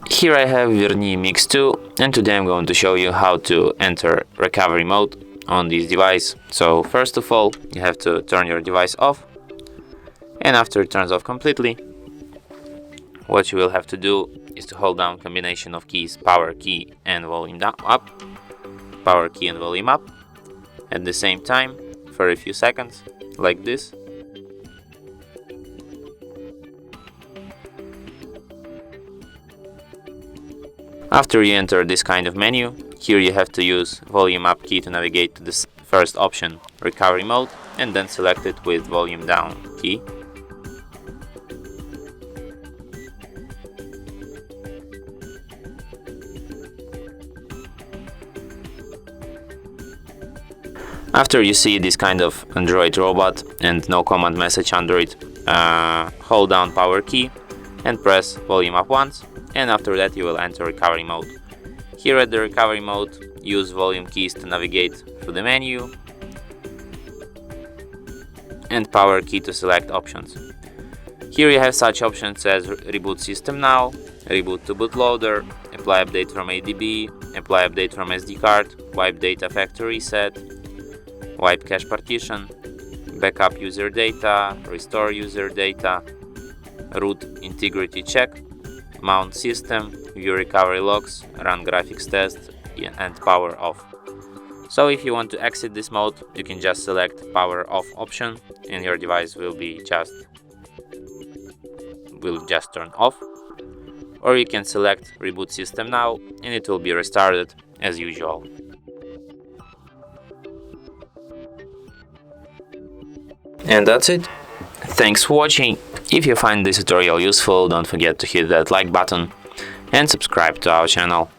Here I have VERNEE Mix 2, and today I'm going to show you how to enter recovery mode on this device. So first of all, you have to turn your device off, and after it turns off completely, what you will have to do is to hold down combination of keys, power key and volume up, power key and volume up at the same time for a few seconds, like this. After you enter this kind of menu, here you have to use volume up key to navigate to this first option, recovery mode, and then select it with volume down key. After you see this kind of Android robot and no command message Android, hold down power key and press volume up once, and after that you will enter recovery mode. Here at the recovery mode, use volume keys to navigate through the menu and power key to select options. Here you have such options as reboot system now, reboot to bootloader, apply update from ADB, apply update from SD card, wipe data factory reset, wipe cache partition, backup user data, restore user data, root integrity check, mount system, view recovery logs, run graphics test, and power off. So if you want to exit this mode, you can just select power off option and your device will just turn off. Or you can select reboot system now and it will be restarted as usual. And that's it. Thanks for watching. If you find this tutorial useful, don't forget to hit that like button and subscribe to our channel.